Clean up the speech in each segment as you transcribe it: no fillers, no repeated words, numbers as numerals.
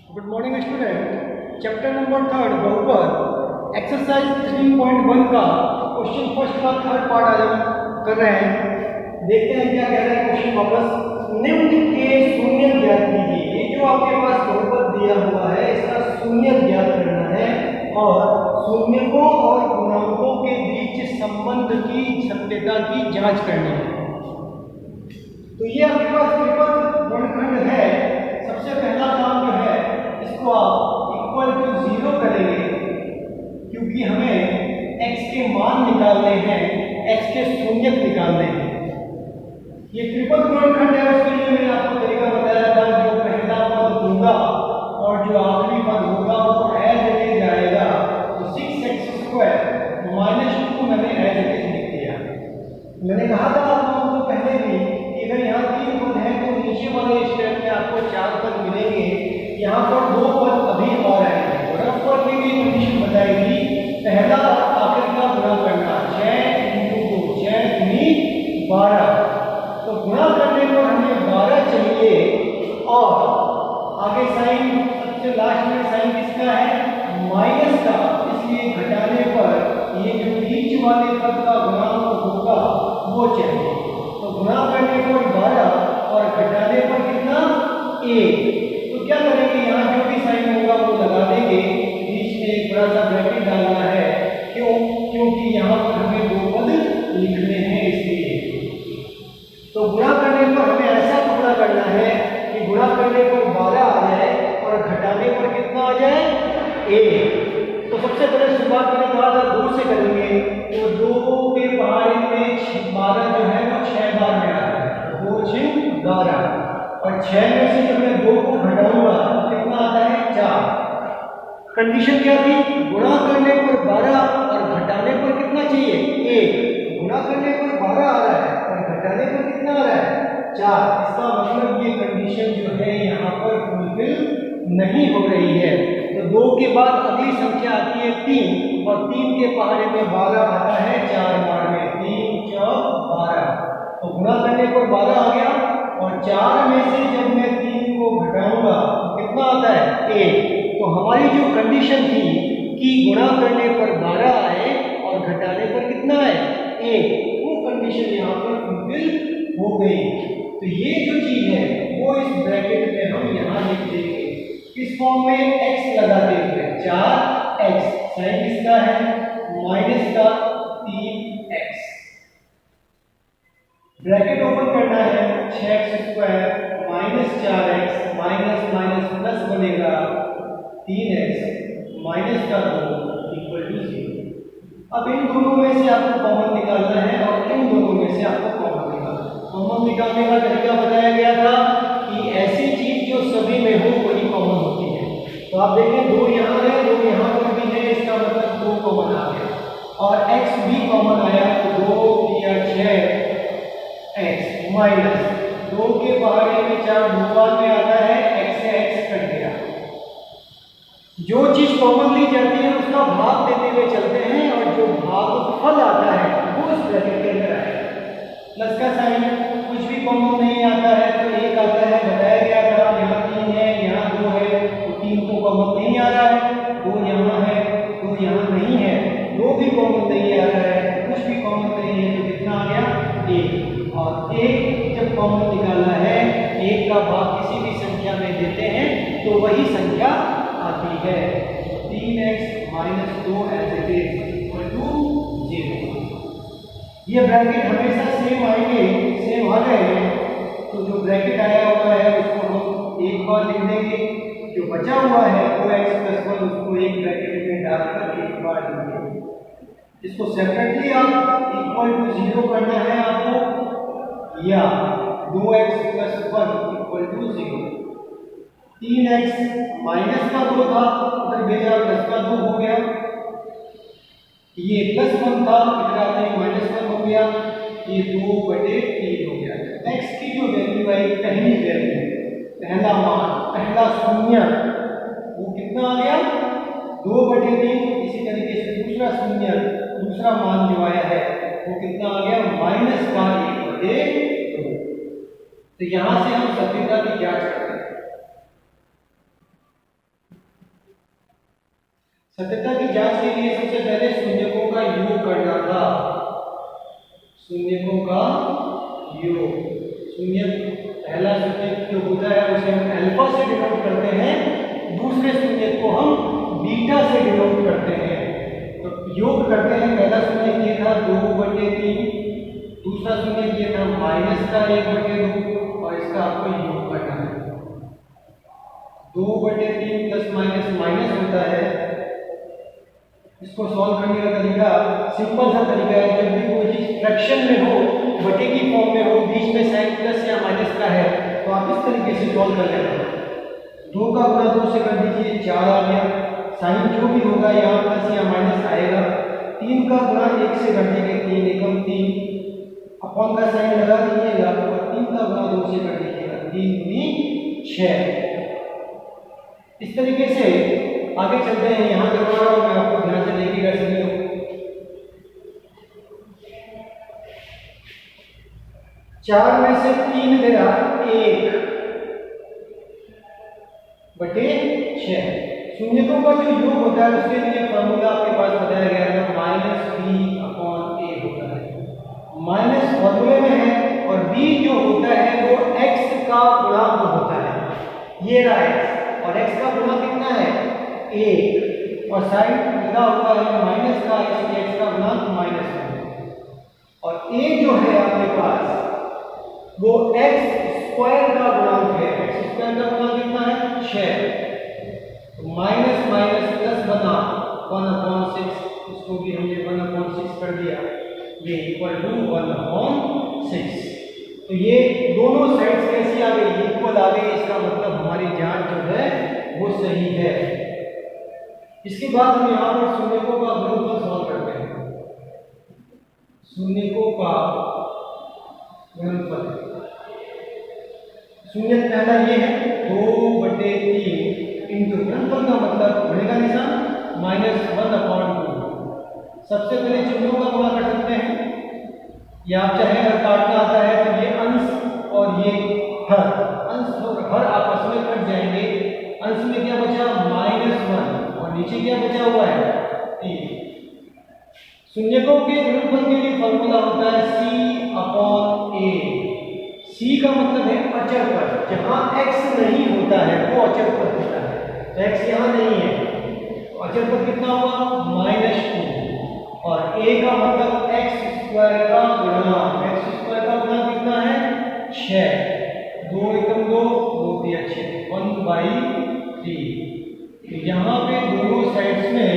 Good morning student. Chapter number 3 बहुपद exercise 3.1 का question first का थर्ड पार्ट आज हम कर रहे हैं। देखते हैं क्या कह रहा है क्वेश्चन वापस। निम्न के शून्य ज्ञात कीजिए। ये जो आपके पास बहुपद दिया हुआ है इसका शून्य ज्ञात करना है और शून्यकों और गुणांकों के बीच संबंध की सत्यता की जांच करनी है। तो ये आपके पास त्रिपद वर्गखंड है। सबसे पहला काम जो है इसको आप इक्वल टू 0 करेंगे क्योंकि हमें x के मान निकालने हैं, x के शून्यक निकालने हैं। ये त्रिपद वर्गखंड है, उसके लिए मैंने आपको तरीका बताया था। जो पहला पद दूंगा और जो आखिरी पद होगा वो एज इट इज आएगा। तो 6x² -2 मैंने एज इट इज लिख दिया। मैंने कहा था आप लोगों को पहले भी कि अगर यहाँ 3 पद हैं तो नीचे वाले स्टेप में आपको 4 पद मिलेंगे। यहाँ पर 2 पद अभी और आएंगे। रफ पर भी कंडीशन बताएगी। पहला और आखिर का गुणा करना 6 × 2 6 × 12। तो गुणा करने पर हमें 12 चाहिए और आगे साइन सबसे लास्ट में साइन किसका है? माइनस का। इसलिए घटाने पर ये जो बीच वाले पद का गुणांक होगा वो चाहिए। तो गुणा करने पर 12 और घटाने पर कितना? 1। तो क्या करेंगे? यहाँ जो भी साइन होगा वो लगा देंगे। बीच में एक बड़ा सा ब्रैकेट डालना है। क्यों? क्योंकि यहाँ पर हमें 2 पद लिखने हैं इसलिए। तो गुणा करने पर हमें ऐसा टुकड़ा करना है कि गुणा करने पर 12 आ जाए और घटाने पर कितना आ जाए? 1। तो सबसे पहले शुरुआत मैंने कहा था 2 से करेंगे। तो 2 के पहाड़े में 12 जो है वो 6 बार में आ रहा है। 2 × 12 और 6 में से जब मैं 2 को घटाऊंगा कितना आता है? 4। कंडीशन क्या थी? गुणा करने पर 12 और घटाने पर कितना चाहिए? 1। गुणा करने पर 12 आ रहा है और घटाने पर कितना आ रहा है? 4। इसका मतलब ये कंडीशन जो है यहाँ पर फुलफिल नहीं हो रही है। तो 2 के बाद अगली संख्या आती है 3 और 3 के पहाड़े में 12 आता है 4 बार में। 3 × 12। तो गुणा करने पर 12 आ गया और 4 में से जब मैं 3 को घटाऊंगा तो कितना आता है? 1। तो हमारी जो कंडीशन थी कि गुणा करने पर 12 आए और घटाने पर कितना आए? 1, वो कंडीशन यहाँ पर फुलफिल हो गई। तो ये जो चीज है वो इस ब्रैकेट में हम यहाँ लिख देंगे। इस फॉर्म में x लगा देंगे। 4x साइन किसका है? माइनस का 3x। ब्रैकेट ओपन करना है। 6x² -4x minus minus plus बनेगा 3x माइनस का 2 = 0। अब इन दोनों में से आपको कॉमन निकालना है और इन दोनों में से आपको कॉमन निकालना है। कॉमन निकालने का तरीका बताया गया था कि ऐसी चीज जो सभी में हो वही कॉमन होती है। तो आप देखें 2 यहाँ है, 2 यहाँ पर भी है, इसका मतलब 2 कॉमन आ गया और x भी कॉमन आया। तो 2 × 6x माइनस 2 के पहाड़े में 4 2 बार में आता है। x से x कट गया। जो चीज कॉमन ली जाती है उसका भाग देते हुए चलते हैं और जो भागफल आता है वो इस ब्रैकेट के अंदर आएगा। प्लस का साइन कुछ भी कॉमन नहीं आता है तो 1 आता है। बताया गया था यहाँ 3 है, यहाँ 2 है तो 3 तो कॉमन नहीं आ रहा है। 2 यहाँ है, 2 यहाँ नहीं है, 2 भी कॉमन नहीं आ रहा है, कुछ भी कॉमन नहीं है तो कितना आ गया? 1। और 1 जब कॉमन निकालना है, 1 का भाग किसी भी संख्या में देते हैं तो वही संख्या आती है। 3x - 2 as it is = 0। ये ब्रैकेट हमेशा सेम आएंगे, सेम आ गए हैं। तो जो ब्रैकेट आया हुआ है उसको हम एक बार लिख देंगे। जो बचा हुआ है वो x+1 उसको एक ब्रैकेट में डालकर एक बार लिख देंगे। इसको सेपरेटली आप इक्वल टू 0 करना है आपको या 2x + 1 = 0। 3x माइनस का 2 था उधर भेजा प्लस का 2 हो गया। ये +1 था इधर आते ही -1 हो गया। ये 2/3 हो गया। x की जो वैल्यू आई पहली वैल्यू, पहला मान, पहला शून्य वो कितना आ गया? 2/3। इसी तरीके से दूसरा शून्य, दूसरा मान जो आया है वो कितना आ गया? -1/2। तो यहां से हम सभ्यता की जांच करते हैं। सत्यता की जांच के लिए सबसे पहले शून्यकों का योग करना था। शून्यकों का योग, शून्य पहला शून्य जो होता है उसे हम अल्फा से डिनोट करते हैं, दूसरे शून्य को हम बीटा से डिनोट करते हैं। तो योग करते हैं, पहला शून्य ये था 2/3, दूसरा शून्य ये था माइनस का 1/2 और इसका आपको योग करना है। 2/3 प्लस माइनस माइनस होता है। इसको सॉल्व करने का तरीका सिंपल सा तरीका है, जब भी कोई चीज फ्रैक्शन में हो, बटे की फॉर्म में हो, बीच में साइन प्लस या माइनस का है, तो आप इस तरीके से सॉल्व कर लेते हैं। 2 का गुणा 2 से कर दीजिए, 4 आ गया। साइन जो भी होगा यहाँ प्लस या माइनस आएगा। 3 का गुणा 1 से कर दीजिए, 3 एकम 3, अपॉन का साइन लगा दीजिएगा और 3 का गुणा 2 से कर दीजिएगा, 3 दूनी 6। इस तरीके से आगे चलते हैं। यहाँ करवा रहा हूँ मैं, आपको ध्यान से देखिएगा सभी लोग। 4 में से 3 गया 1/6। शून्यकों का जो योग होता है उसके लिए फॉर्मूला आपके पास बताया गया है, -b/a होता है। माइनस फॉर्मूले में है और b जो होता है वो x का गुणांक होता है। ये रहा x, और x का गुणांक कितना है 1, और साइन लगा हुआ है माइनस का, इसलिए x का गुणांक -1। और a जो है आपके पास वो x² का गुणांक है। x² का गुणांक कितना है 6, तो माइनस माइनस प्लस बना 1/6, इसको भी हमने 1/6 कर दिया, ये इक्वल टू 1/6। तो ये दोनों साइड्स कैसी आ गई, इक्वल आ गई। इसका मतलब हमारी जांच जो है वो सही है। इसके बाद हम यहाँ पर शून्यकों का गुणनफल सॉल्व करते हैं। शून्यकों का गुणनफल, शून्य पहला ये है 2/3 इंटू गुणनफल का मतलब बढ़ेगा निशान -1/2। सबसे पहले चिन्हों का गुणा कर सकते हैं, या आप चाहे अगर काटना आता है तो ये अंश और ये हर, अंश और हर आपस में कट जाएंगे। अंश में क्या बचा -1 और नीचे क्या बचा हुआ है 3। शून्यकों के गुणनफल के लिए फॉर्मूला होता है c/a। c का मतलब है अचर पद, जहां x नहीं होता है वो अचर पद होता है। तो x यहां नहीं है, तो अचर पद कितना हुआ -2, और a का मतलब x² का गुणांक। x² का गुणांक कितना है 6, 2 एकम 2, 2 3 6, 1/3। तो यहाँ पे दोनों साइड्स में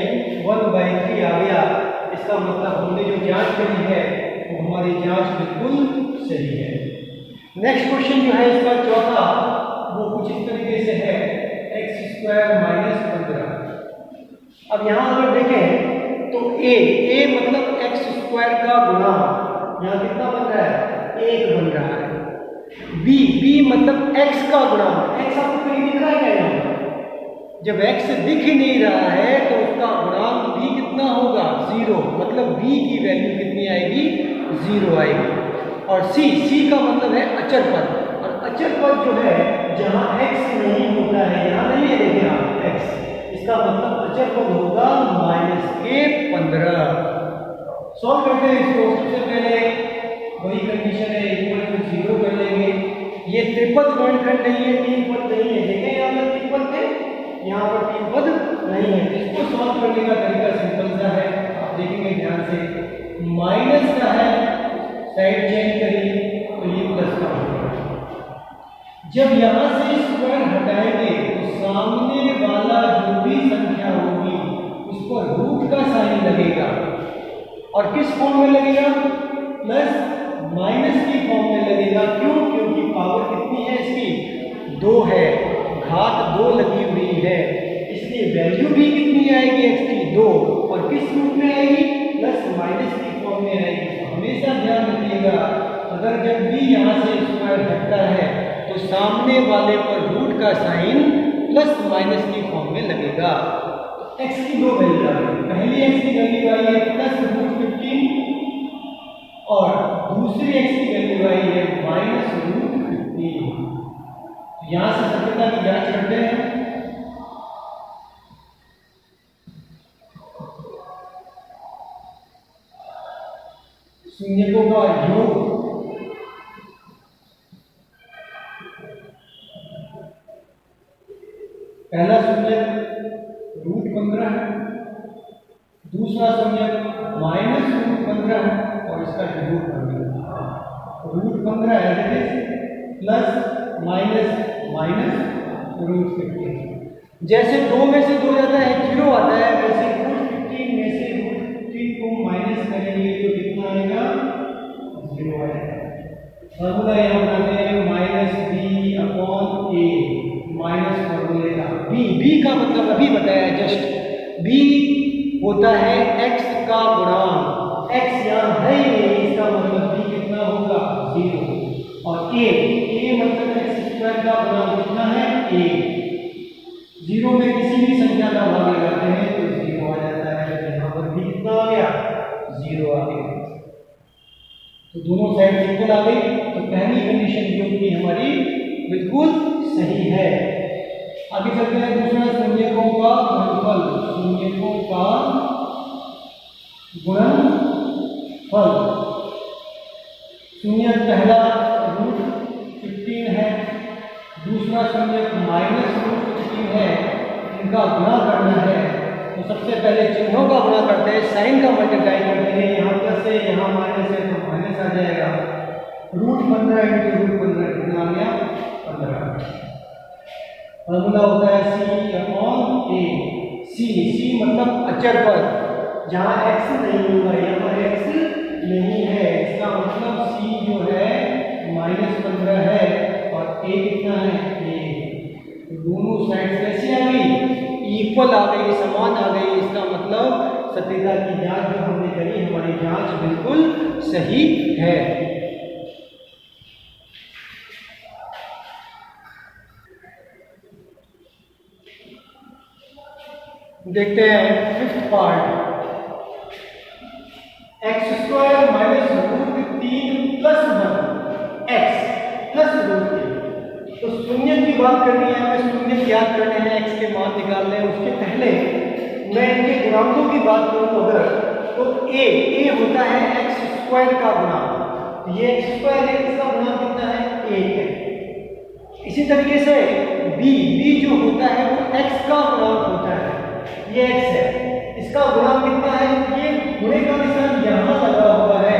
1/3 आ गया। इसका मतलब हमने जो जांच करी है वो हमारी जांच बिल्कुल सही है। नेक्स्ट क्वेश्चन जो है इसका चौथा, वो कुछ इस तरीके से है, x² - 15। अब यहाँ अगर देखें तो a मतलब x² का गुणांक, यहाँ कितना बन रहा है 1 बन रहा है। b मतलब x का गुणांक, x आपको कहीं दिख रहा है क्या यहाँ? जब x दिख ही नहीं रहा है तो उसका गुणांक b कितना होगा 0, मतलब b की वैल्यू कितनी आएगी 0 आएगी। और c का मतलब है अचर पद, और अचर पद जो है जहां x नहीं होता है, यहाँ नहीं है देखिए आप x, इसका मतलब अचर पद होगा -15। सॉल्व करते हैं इसको। सबसे पहले वही कंडीशन है, इक्वल टू 0 कर लेंगे। ये त्रिपद वर्णखंड नहीं है, 3 पद नहीं है। देखें यहाँ पर 3 पद थे, यहाँ पर 3 पद नहीं है। इसको सॉल्व करने का तरीका सिंपल सा है, आप देखेंगे ध्यान से। माइनस का है, साइड चेंज करिए तो ये प्लस का होगा। जब यहाँ से स्क्वायर हटाएंगे तो सामने वाला जो भी संख्या होगी उस पर रूट का साइन लगेगा, और किस फॉर्म में लगेगा प्लस माइनस की फॉर्म में लगेगा। क्यों? क्योंकि पावर कितनी है इसकी 2 है, घात 2 लगी हुई है, इसलिए वैल्यू भी कितनी आएगी x की 2, और किस रूप में आएगी प्लस माइनस की फॉर्म में आएगी। तो हमेशा ध्यान रखिएगा, अगर जब भी यहाँ से स्क्वायर हटता है तो सामने वाले पर रूट का साइन प्लस माइनस की फॉर्म में लगेगा। x की 2 वैल्यू आ गई, पहली x की वैल्यू आई है +√15 और दूसरी x की वैल्यू आई है -√15। यहाँ से सत्यता की जांच करते हैं। शून्यकों का योग। पहला शून्यक √15 है, दूसरा शून्यक -√15 है और इसका योग √15 है प्लस माइनस माइनस √15। जैसे 2 में से 2 जाता है 0 आता है, वैसे √15 में से √15 को माइनस करेंगे तो कितना आएगा 0 आएगा। फॉर्मूला यहाँ बनाते हैं -b/a माइनस फॉर्मूले का b का मतलब अभी बताया जस्ट, b होता है x का गुणांक, x यहाँ है ही नहीं, इसका मतलब b कितना होगा 0 और a मतलब x² का गुणांक कितना है a। 0 में किसी भी संख्या का भाग लगाते हैं तो 0 आ जाता है, तो यहाँ पर भी कितना आ गया 0 आ गया। तो दोनों साइड इक्वल आ गई, तो पहली कंडीशन जो कि हमारी बिल्कुल सही है। आगे चलते हैं दूसरा शून्यकों का गुणनफल, शून्यकों का गुणनफल। शून्यक पहला √15 है, दूसरा शून्यक -√15 है, इनका गुणा करना है। तो सबसे पहले चिन्हों का गुणा करते हैं, साइन का मल्टीप्लाई करते हैं, यहाँ प्लस है यहाँ माइनस है तो माइनस आ जाएगा। √15 × √15 कितना आ गया 15। फॉर्मूला होता है c/a, c मतलब अचर पर, जहाँ x नहीं होगा, यहाँ पर x नहीं है, इसका मतलब c जो है -15 है और a कितना है a। तो दोनों साइड कैसे आ गई इक्वल आ गई, समान आ गई, इसका मतलब सत्यता की जांच जो हमने करी, हमारी जांच बिल्कुल सही है। देखते हैं फिफ्थ पार्ट, x² - √3 + 1 x + √3। तो शून्य की बात करनी है, हमें शून्य याद करने हैं, x के मान निकालने हैं। उसके पहले मैं इनके गुणांकों की बात करूं अगर, तो a होता है x² का गुणांक, ये x² है, इसका गुणांक कितना है 1 है। इसी तरीके से b जो होता है वो x का गुणांक होता है, ये x है, इसका गुणांक कितना है, ये गुणे का निशान यहाँ लगा हुआ है,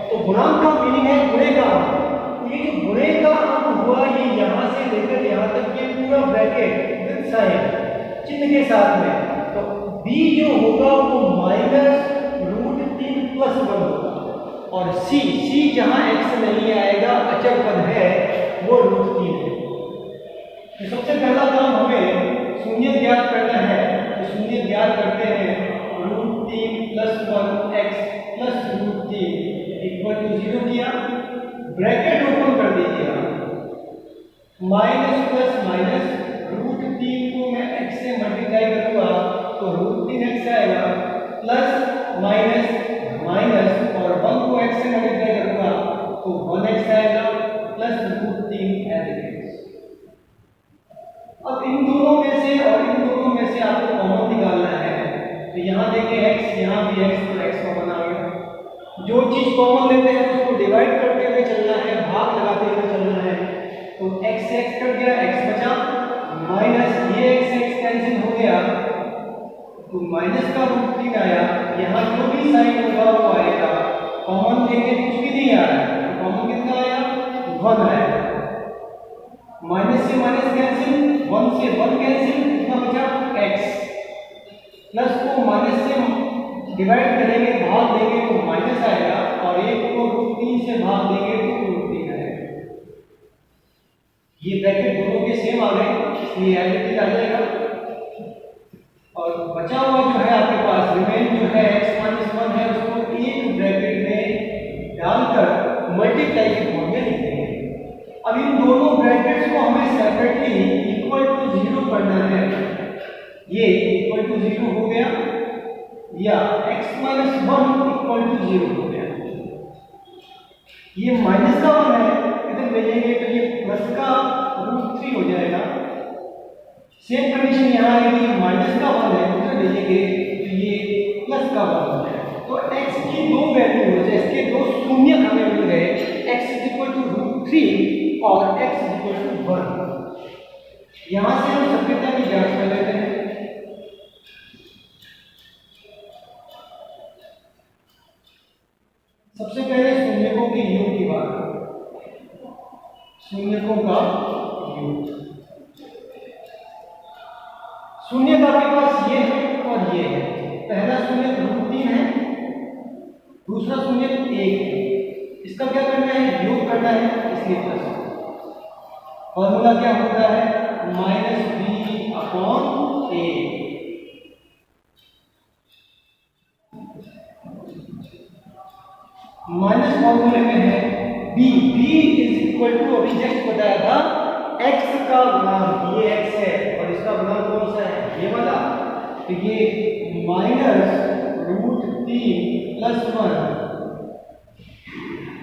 तो गुणांक का मीनिंग है गुणे का अंक। तो ये जो गुणे का अंक हुआ, ये यहाँ से लेकर यहाँ तक ये पूरा ब्रैकेट विद साइन चिन्ह के साथ में, तो b जो होगा वो -√3 + 1 होगा और c जहाँ x नहीं आएगा, अचर पद है, वो √3 है। तो सबसे पहला काम हमें शून्य ज्ञात करना है, तो शून्य ज्ञात करते हैं √3 + 1x + √3 = 0 किया, ब्रैकेट ओपन कर दीजिएगा, माइनस प्लस माइनस √3 को मैं x से मल्टीप्लाई करूंगा तो √3x आएगा, प्लस माइनस माइनस और 1 को x से मल्टीप्लाई करूंगा तो 1x आएगा, प्लस √3 एज इट इज। अब इन दोनों में से और इन दोनों में से आपको कॉमन निकालना है, तो यहाँ देखिए x, यहाँ भी x, तो x कॉमन आ गया। जो चीज कॉमन लेते हैं उसको डिवाइड करते हुए चलना है, भाग लगाते हुए चलना है, तो x से x कट गया, x बचा, माइनस ये x कैंसिल हो गया तो माइनस का √3 आया, यहाँ जो भी साइन होगा वो आएगा, कॉमन लेंगे कुछ भी नहीं आ रहा है, तो कॉमन कितना आया 1 आया, माइनस से माइनस कैंसिल, 1 से 1 कैंसिल, कितना बचा x, प्लस को माइनस से डिवाइड करेंगे, भाग देंगे तो माइनस आएगा, और 1 को √3 से भाग देंगे तो √3 आएगा। ये ब्रैकेट दोनों के सेम आ गए, इसलिए एज इट इज आ जाएगा। और बचा हुआ जो है आपके पास रिमेन जो है x - 1 है, उसको एक ब्रैकेट में डालकर मल्टीप्लाई के फॉर्म में लिख देंगे। अब इन दोनों ब्रैकेट्स को हमें सेपरेटली =0 करना है, ये =0 हो गया या x - 1 =0 हो गया। ये माइनस का 1 है, इधर भेजेंगे तो ये प्लस का √3 हो जाएगा। सेम कंडीशन यहाँ आएगी, माइनस का 1 है, उधर भेजेंगे तो ये प्लस का 1 हो जाएगा। तो तो x की दो वैल्यू हो जाए, इसके दो शून्य हमें मिल गए, x √3 और x 1। यहां से हम सभ्यता की जांच कर लेते हैं। सबसे पहले शून्यकों के योग की बात करें। शून्यकों का योग, शून्य का आपके पास ये है और ये है। पहला शून्य √3 है, दूसरा शून्य 1 है। इसका क्या करना है? योग करना है, इसलिए प्लस। फॉर्मूला क्या होता है? -b/a। माइनस फॉर्मूले में है b, अभी जस्ट बताया था x का गुणांक, ये x है और इसका गुणांक कौन सा है? ये वाला। तो ये -√3 + 1,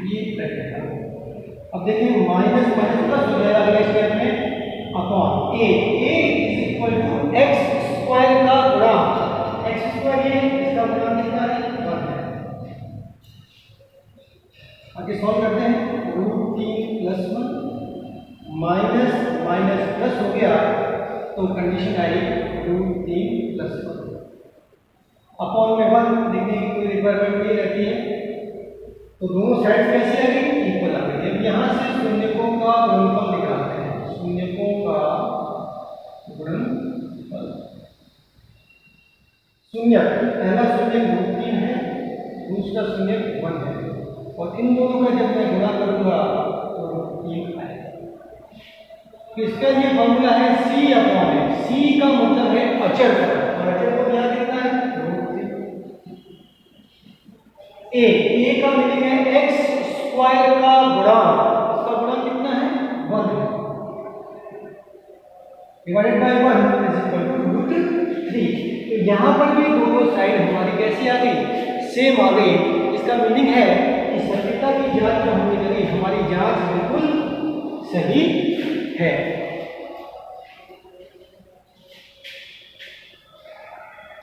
ये ब्रैकेट है। अब देखिए माइनस माइनस प्लस हो जाएगा अगले स्टेप में, अपॉन a = x² का गुणांक। x² ये इसका गुणांक कितना है? 1 है। आगे सॉल्व करते हैं। √3 + 1 माइनस माइनस प्लस हो गया, तो कंडीशन आई √3 + 1 अपॉन में 1। देखने की कोई रिक्वायरमेंट नहीं रहती है, तो दोनों साइड कैसे आ गई? इक्वल आ गई। अब यहाँ से शून्यकों का गुणनफल निकालते हैं। शून्यकों का गुणनफल, शून्य, पहला शून्य √3 है, दूसरा शून्य 1 है, और इन दोनों का जब मैं गुणा करूंगा तो 3 आएगा। तो इसका ये फॉर्मूला है c/x। c का मतलब है अचर, और अचर को क्या कितना है? √3। a का मीनिंग है x² का गुणांक, इसका गुणांक कितना है? 1 है, डिवाइडेड बाय 1 √3। तो यहाँ पर भी दोनों साइड हमारी कैसी आ गई? सेम आ गई। इसका मीनिंग है कि सत्यता की जांच जो हमने करी, हमारी जांच बिल्कुल सही है।